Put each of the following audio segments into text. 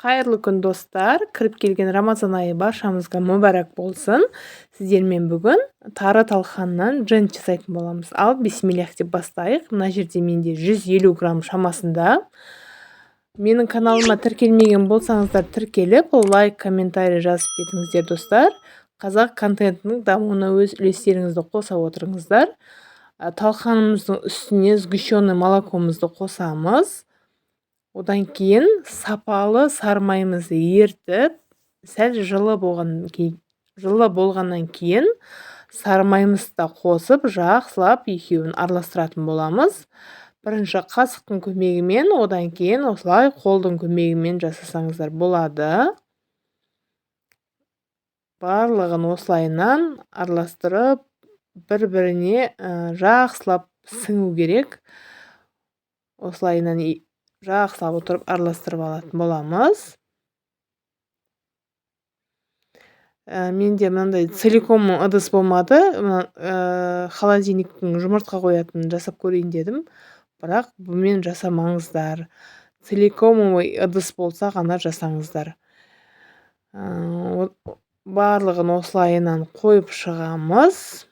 Қайырлы күн достар, кіріп келген Рамазан айы баршамызға мүбәрәк болсын. Сіздермен бүгін тары талқаннан джент жасайтын боламыз. Ал бисмиллах деп бастайық. Мына жерде менде 150 грамм шамасында. Менің каналыма тіркелмеген болсаңыздар тіркеліп, лайк, комментарий жазып кетіңіздер достар. Қазақ контентінің дамуына өз үлестеріңізді қоса отырыңыздар. Талқанымыздың үстіне сгущенный молокомызды қосамыз. Одан кейін сапалы сармайымызды ертіп, сәл жылы болғаннан кейін сармайымызды да қосып, жақсылап екеуін араластыратын боламыз. Бірінші қасықтың көмегімен, одан кейін осылай қолдың көмегімен жасасаңыздар болады. Барлығын осылайынан араластырып, бір-біріне жақсылап сіңу керек. Осылайынан жақсылап отырып араластырып алатын боламыз. Менде мынандай целиком ыдыс болмады. Холодильниктің жұмыртқа қоятын жасап көрейін дедім. Бірақ бұмен жасамаңыздар. Целикомовый ыдыс болса ғана жасаңыздар. Барлығын осылайынан қойып шығамыз.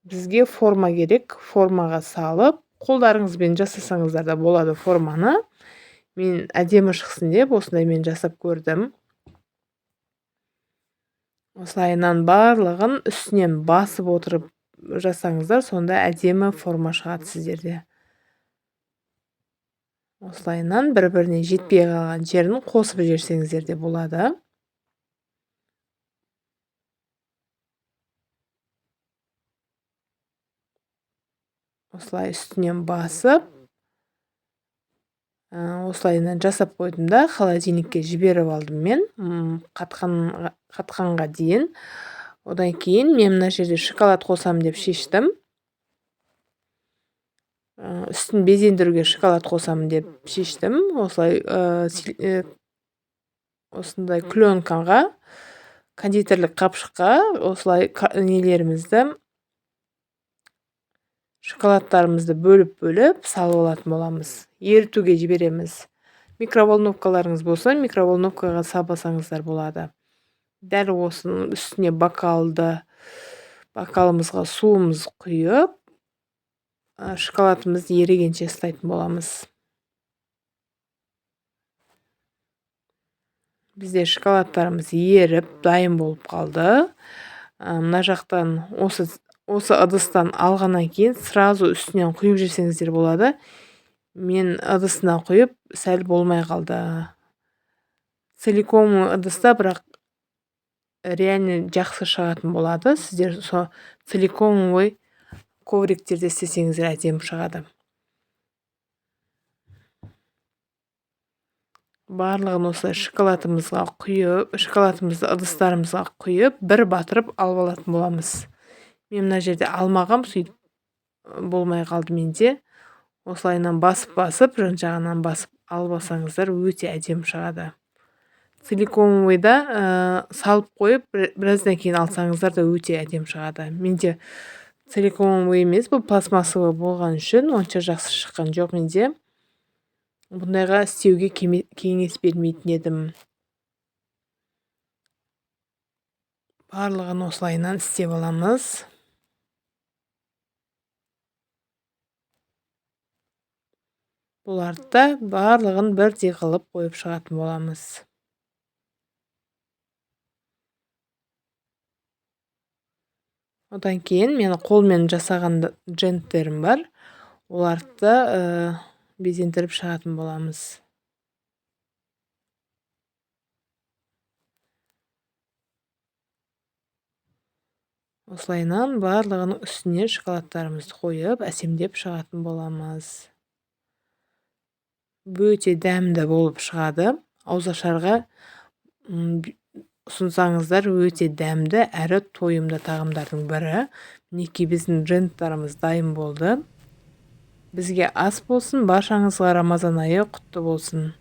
Бізге форма керек. Формаға салып, қолдарыңызбен жасасаңыздар да болады форманы. Мен әдемі шықсын деп осылаймен жасап көрдім. Осылайынан барлығын үстінен басып отырып жасаңыздар, сонда әдемі форма шығады сіздерде. Осылайынан бір-біріне жетпей қалған жерін қосып жіберсеңіздер де болады. Осылай үстінен басып, осылайынан жасап қойдым да, холодильникке жіберіп алдым мен, қатқанға дейін. Одан кейін мен мына жерде шоколад қосам деп шештім. Үстін безендіруге шоколад қосам деп шештім. Осындай пленкаға, кондитерлік қапшыққа осылай нелерімізді, шоколадтарымызды бөліп салып алатын боламыз. Ерітуге жібереміз. Микроволновкаларыңыз болса, микроволновкаға салбасаңыздар болады. Дәл осының үстіне бокалымызға суымыз құйып, шоколадымызды ерігенше ұстайтын боламыз. Бізде шоколадтарымыз еріп, дайын болып қалды. Мына жақтан осы ыдыстан алғаннан кейін сразу үстінен құйып жүрсеңіздер болады. Мен ыдысына құйып, сәл болмай қалды. Целиком ыдыста, бірақ реально жақсы шығатын болады. Сіздер целикомовый ковриктерде істесеңіздер әдемі шығады. Барлығын осылай шоколадымызды ыдыстарымызға құйып, бір батырып алып алатын боламыз. Мен мына жерде алмағам, сөйтіп болмай қалды менде. Осылайынан басып, жан-жағынан басып алып алсаңыздар өте әдемі шығады. Целикомовыйда салып қойып, біраздан кейін алсаңыздар да өте әдемі шығады. Менде целикомовый емес, бұл пластмассовый болған үшін онша жақсы шыққан жоқ менде. Бұндайға істеуге кеңес бермейтін едім. Барлығын осылайынан істеп аламыз. Бұларды барлығын бірдей қылып қойып шығатын боламыз. Одан кейін мен қолмен жасаған дженттерім бар. Оларды безендіріп шығатын боламыз. Осылайынан барлығының үстіне шоколадтарымызды қойып, әсемдеп шығатын боламыз. Өте дәмді болып шығады. Ауызашарға ұсынсаңыздар өте дәмді әрі тойымды тағамдардың бірі. Мінекей біздің дженттарымыз дайын болды. Бізге ас болсын, баршаңызға Рамазан айы құтты болсын.